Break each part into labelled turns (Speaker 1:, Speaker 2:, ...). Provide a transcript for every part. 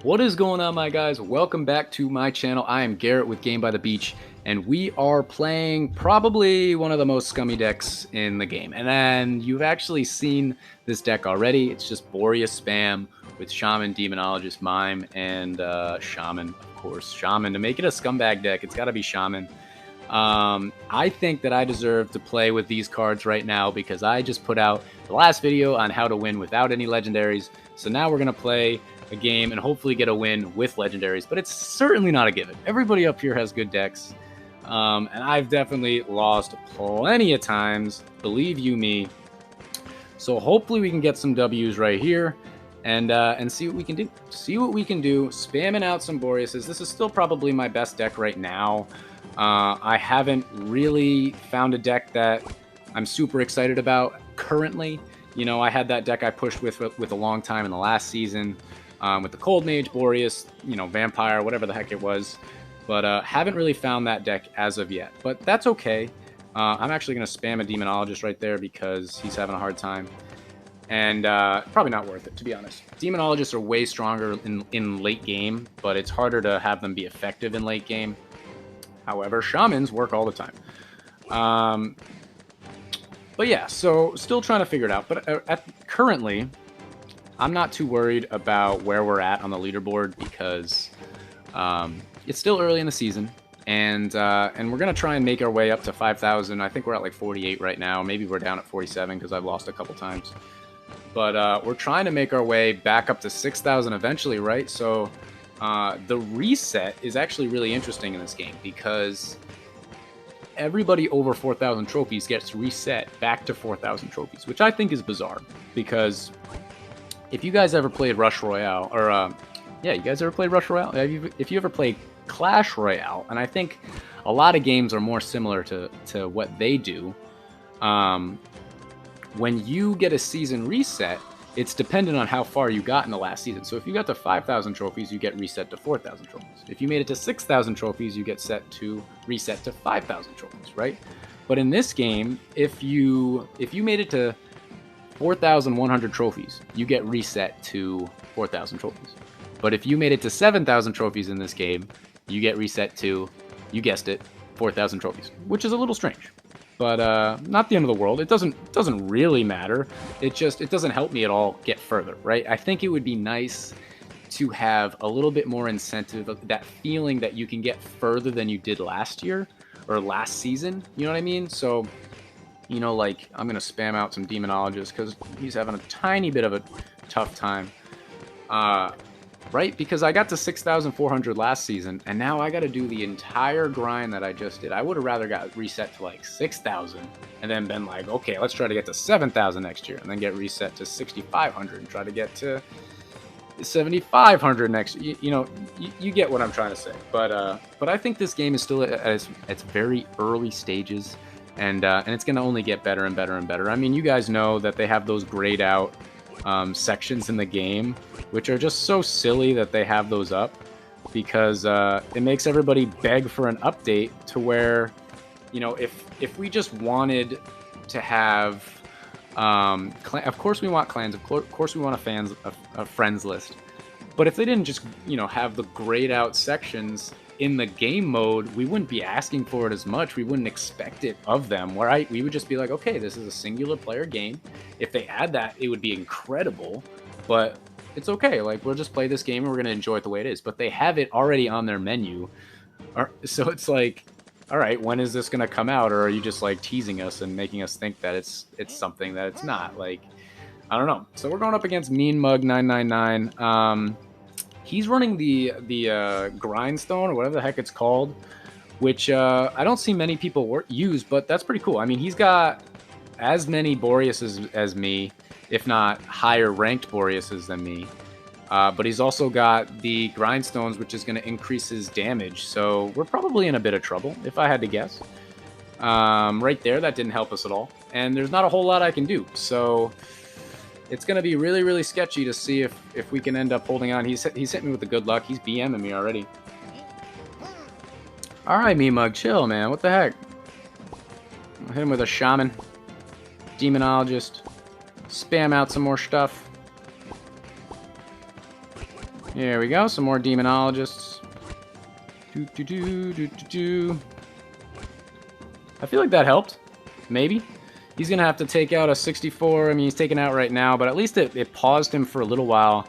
Speaker 1: What is going on, my guys? Welcome back to my channel. I am Garrett with Game by the Beach, and we are playing probably one of the most scummy decks in the game. And then you've actually seen this deck already. It's just Boreas spam with Shaman, Demonologist, Mime, and Shaman, of course. Shaman. To make it a scumbag deck, it's got to be Shaman. I think that I deserve to play with these cards right now because I just put out the last video on how to win without any legendaries. So now we're going to play a game and hopefully get a win with legendaries, but it's certainly not a given. Everybody up here has good decks, and I've definitely lost plenty of times, believe you me. So hopefully we can get some W's right here and see what we can do. See what we can do, spamming out some Boreases. This is still probably my best deck right now. I haven't really found a deck that I'm super excited about currently. You know, I had that deck I pushed with a long time in the last season with the Cold Mage, Boreas, you know, Vampire, whatever the heck it was. But haven't really found that deck as of yet. But that's okay. I'm actually going to spam a Demonologist right there because he's having a hard time. And probably not worth it, to be honest. Demonologists are way stronger in late game, but it's harder to have them be effective in late game. However, Shamans work all the time. But yeah, so still trying to figure it out. But currently, I'm not too worried about where we're at on the leaderboard because it's still early in the season, and we're gonna try and make our way up to 5,000. I think we're at like 48 right now. Maybe we're down at 47 because I've lost a couple times. But we're trying to make our way back up to 6,000 eventually, right? So the reset is actually really interesting in this game because everybody over 4,000 trophies gets reset back to 4,000 trophies, which I think is bizarre because if you guys ever played Rush Royale, or yeah, you guys ever played Rush Royale? If you ever played Clash Royale, and I think a lot of games are more similar to what they do, when you get a season reset, it's dependent on how far you got in the last season. So if you got to 5,000 trophies, you get reset to 4,000 trophies. If you made it to 6,000 trophies, you get reset to 5,000 trophies, right? But in this game, if you made it to 4,100 trophies, you get reset to 4,000 trophies. But if you made it to 7,000 trophies in this game, you get reset to, you guessed it, 4,000 trophies, which is a little strange. But not the end of the world. It doesn't really matter. It doesn't help me at all get further, right? I think it would be nice to have a little bit more incentive, of that feeling that you can get further than you did last year or last season. You know what I mean? So, you know, like, I'm going to spam out some Demonologists because he's having a tiny bit of a tough time. Right? Because I got to 6,400 last season, and now I got to do the entire grind that I just did. I would have rather got reset to like 6,000 and then been like, okay, let's try to get to 7,000 next year, and then get reset to 6,500 and try to get to 7,500 next. You know, you get what I'm trying to say. But I think this game is still at its very early stages, and it's going to only get better and better and better. I mean, you guys know that they have those grayed out sections in the game, which are just so silly that they have those up, because it makes everybody beg for an update to where, you know, if we just wanted to have, of course we want clans, of course we want a friends list, but if they didn't just, you know, have the grayed out sections in the game mode, we wouldn't be asking for it as much. We wouldn't expect it of them. We would just be like, okay, this is a singular player game. If they add that, it would be incredible. But it's okay. Like, we'll just play this game and we're gonna enjoy it the way it is. But they have it already on their menu, so it's like, all right, when is this gonna come out? Or are you just like teasing us and making us think that it's something that it's not? Like, I don't know. So we're going up against Mean Mug 999. He's running the grindstone, or whatever the heck it's called, which I don't see many people use, but that's pretty cool. I mean, he's got as many Boreases as me, if not higher ranked Boreases than me. But he's also got the grindstones, which is going to increase his damage. So we're probably in a bit of trouble, if I had to guess. Right there, that didn't help us at all. And there's not a whole lot I can do. So it's going to be really, really sketchy to see if we can end up holding on. He's hit me with the good luck. He's BMing me already. All right, me mug, chill, man. What the heck? I'll hit him with a Shaman, Demonologist, spam out some more stuff. Here we go. Some more demonologists. I feel like that helped. Maybe. He's going to have to take out a 64. I mean, he's taken out right now, but at least it paused him for a little while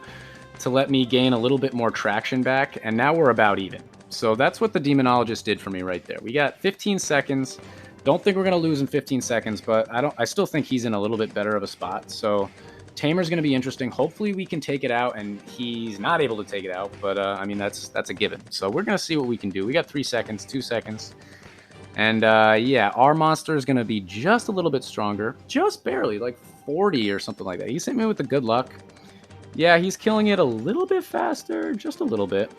Speaker 1: to let me gain a little bit more traction back, and now we're about even. So that's what the demonologist did for me right there. We got 15 seconds. Don't think we're going to lose in 15 seconds, but I still think he's in a little bit better of a spot. So Tamer's going to be interesting. Hopefully we can take it out, and he's not able to take it out, but I mean, that's a given. So we're going to see what we can do. We got 3 seconds, 2 seconds. And yeah, our monster is going to be just a little bit stronger. Just barely, like 40 or something like that. He's hit me with the good luck. Yeah, he's killing it a little bit faster. Just a little bit.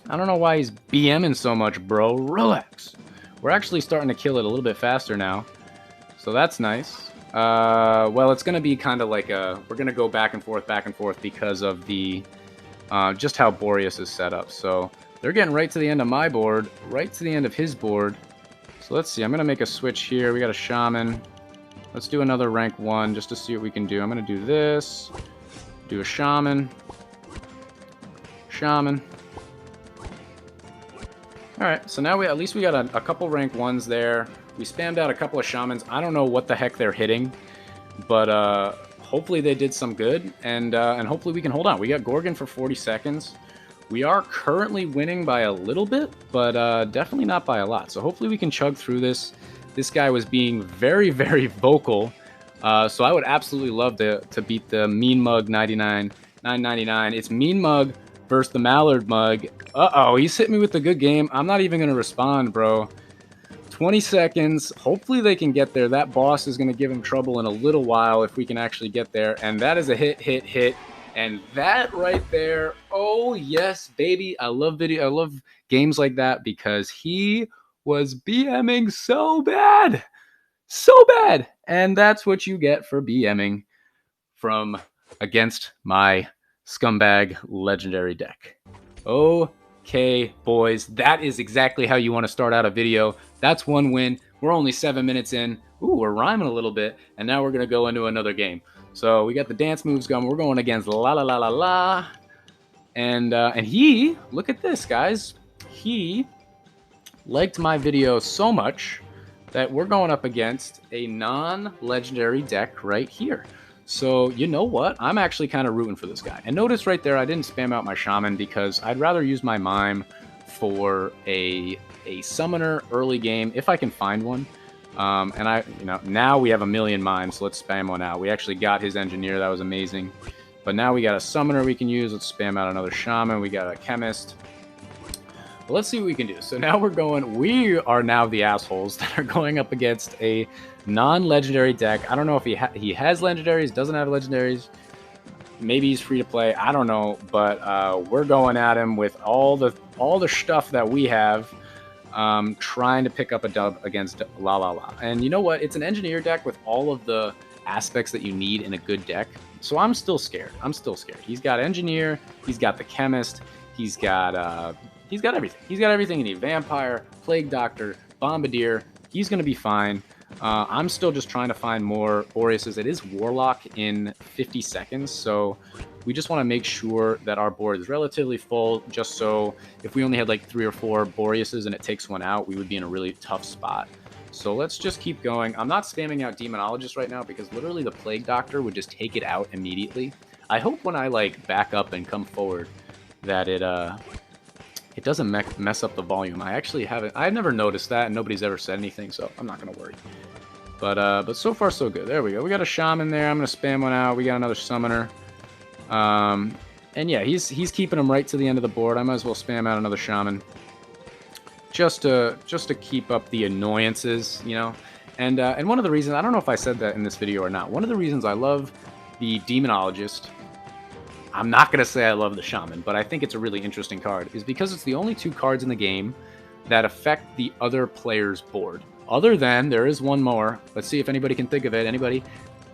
Speaker 1: I don't know why he's BMing so much, bro. Relax. We're actually starting to kill it a little bit faster now. So that's nice. Well, it's going to be kind of like a... We're going to go back and forth because of the... just how Boreas is set up. So they're getting right to the end of my board, right to the end of his board. So let's see. I'm going to make a switch here. We got a Shaman. Let's do another rank 1 just to see what we can do. I'm going to do this. Do a Shaman. Shaman. Alright, so now at least we got a couple rank 1s there. We spammed out a couple of Shamans. I don't know what the heck they're hitting, but hopefully they did some good, and hopefully we can hold on. We got Gorgon for 40 seconds. We are currently winning by a little bit, but definitely not by a lot. So hopefully we can chug through this. This guy was being very, very vocal, so I would absolutely love to beat the Mean Mug 999. It's Mean Mug versus the Mallard Mug. Uh-oh, he's hit me with a good game. I'm not even going to respond, bro. 20 seconds. Hopefully they can get there. That boss is going to give him trouble in a little while if we can actually get there. And that is a hit. And that right there, oh yes, baby. I love games like that because he was BMing so bad. So bad. And that's what you get for BMing from against my Scumbag legendary deck. Okay, boys, that is exactly how you want to start out a video. That's one win. We're only 7 minutes in. Ooh, we're rhyming a little bit, and now we're going to go into another game. So we got the dance moves going. We're going against La La La La La. And he, look at this, guys. He liked my video so much that we're going up against a non-legendary deck right here. So, you know what? I'm actually kind of rooting for this guy. And notice right there, I didn't spam out my Shaman because I'd rather use my Mime for a Summoner early game, if I can find one. Now we have a million Mimes, so let's spam one out. We actually got his Engineer, that was amazing. But now we got a Summoner we can use. Let's spam out another Shaman. We got a Chemist. But let's see what we can do. So now we are now the assholes that are going up against a non-legendary deck. I don't know if he has legendaries, doesn't have legendaries. Maybe he's free to play. I don't know, but we're going at him with all the stuff that we have, trying to pick up a dub against La La La. And you know what? It's an Engineer deck with all of the aspects that you need in a good deck. So I'm still scared. He's got Engineer. He's got the Chemist. He's got everything. He's got everything you need. Vampire, Plague Doctor, Bombardier. He's going to be fine. I'm still just trying to find more Boreases. It is Warlock in 50 seconds, so we just want to make sure that our board is relatively full, just so if we only had like 3 or 4 Boreases and it takes one out, we would be in a really tough spot. So let's just keep going. I'm not spamming out Demonologist right now because literally the Plague Doctor would just take it out immediately. I hope when I like back up and come forward that it doesn't mess up the volume. I've never noticed that, and nobody's ever said anything, so I'm not gonna worry. But so far so good. There we go. We got a Shaman there. I'm gonna spam one out. We got another Summoner. And yeah, he's keeping him right to the end of the board. I might as well spam out another Shaman. Just to keep up the annoyances, you know. And one of the reasons, I don't know if I said that in this video or not, one of the reasons I love the Demonologist, I'm not going to say I love the Shaman, but I think it's a really interesting card, is because it's the only 2 cards in the game that affect the other player's board. Other than, there is one more. Let's see if anybody can think of it. Anybody?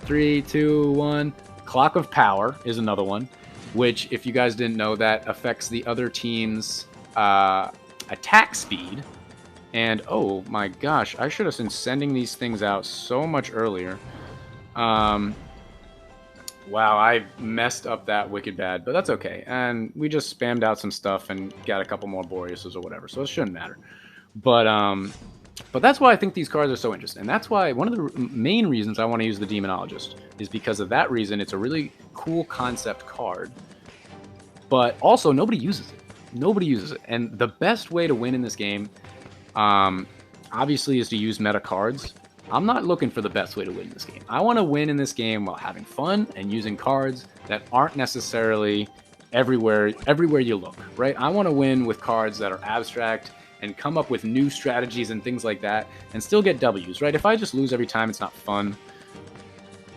Speaker 1: 3, 2, 1. Clock of Power is another one, which, if you guys didn't know, that affects the other team's attack speed. And, oh my gosh, I should have been sending these things out so much earlier. Wow, I messed up that wicked bad, but that's okay. And we just spammed out some stuff and got a couple more Boreases or whatever, so it shouldn't matter. But that's why I think these cards are so interesting. And that's why one of the main reasons I want to use the Demonologist is because of that reason. It's a really cool concept card, but also nobody uses it. Nobody uses it. And the best way to win in this game, obviously, is to use meta cards. I'm not looking for the best way to win this game. I want to win in this game while having fun and using cards that aren't necessarily everywhere you look, right? I want to win with cards that are abstract and come up with new strategies and things like that and still get W's, right? If I just lose every time, it's not fun.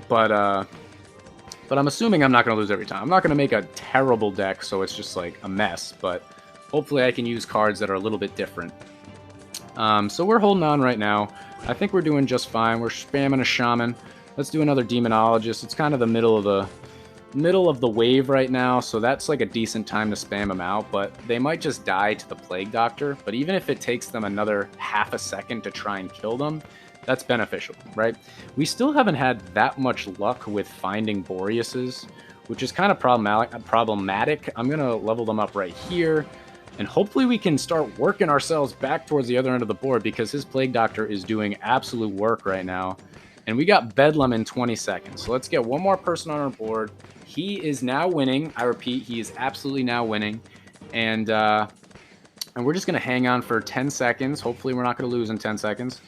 Speaker 1: But I'm assuming I'm not going to lose every time. I'm not going to make a terrible deck so it's just like a mess, but hopefully I can use cards that are a little bit different. So we're holding on right now. I think we're doing just fine. We're spamming a Shaman. Let's do another Demonologist. It's kind of the middle of the wave right now, so that's like a decent time to spam them out, but they might just die to the Plague Doctor. But even if it takes them another half a second to try and kill them, that's beneficial, right? We still haven't had that much luck with finding Boreases, which is kind of problematic. I'm going to level them up right here. And hopefully we can start working ourselves back towards the other end of the board because his Plague Doctor is doing absolute work right now. And we got Bedlam in 20 seconds. So let's get one more person on our board. He is now winning. I repeat, he is absolutely now winning. And we're just going to hang on for 10 seconds. Hopefully we're not going to lose in 10 seconds.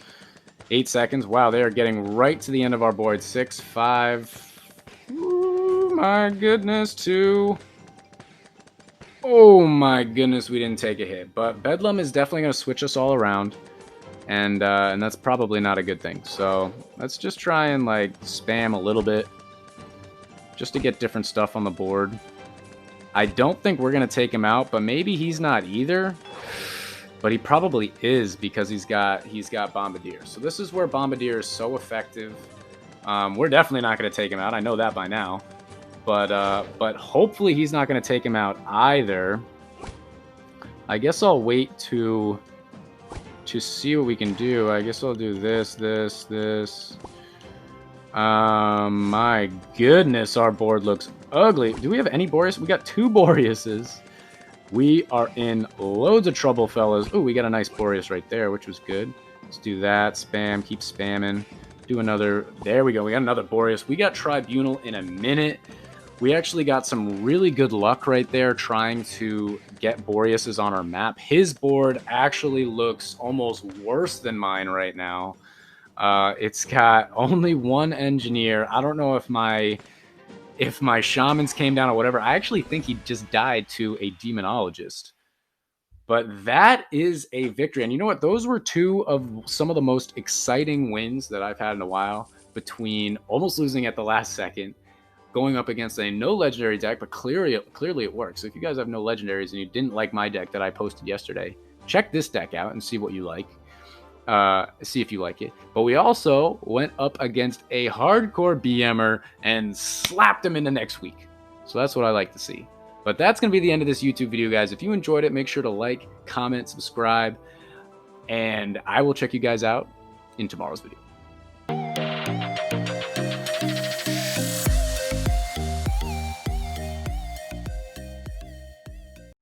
Speaker 1: 8 seconds. Wow, they are getting right to the end of our board. 6, 5. Ooh, my goodness, 2. Oh my goodness, we didn't take a hit. But Bedlam is definitely going to switch us all around. And that's probably not a good thing. So let's just try and like spam a little bit just to get different stuff on the board. I don't think we're going to take him out, but maybe he's not either. But he probably is because he's got Bombardier. So this is where Bombardier is so effective. We're definitely not going to take him out. I know that by now. But hopefully he's not going to take him out either. I guess I'll wait to see what we can do. I guess I'll do this. My goodness, our board looks ugly. Do we have any Boreas? We got 2 Boreases. We are in loads of trouble, fellas. Oh, we got a nice Boreas right there, which was good. Let's do that. Spam. Keep spamming. Do another. There we go. We got another Boreas. We got Tribunal in a minute. We actually got some really good luck right there trying to get Boreases on our map. His board actually looks almost worse than mine right now. It's got only 1 Engineer. I don't know if my Shamans came down or whatever. I actually think he just died to a Demonologist. But that is a victory. And you know what? Those were 2 of some of the most exciting wins that I've had in a while, between almost losing at the last second, going up against a no legendary deck, but clearly it works. So if you guys have no legendaries and you didn't like my deck that I posted yesterday, check this deck out and see what you like. See if you like it. But we also went up against a hardcore BMer and slapped him into next week. So that's what I like to see. But that's going to be the end of this YouTube video, guys. If you enjoyed it, make sure to like, comment, subscribe, and I will check you guys out in tomorrow's video.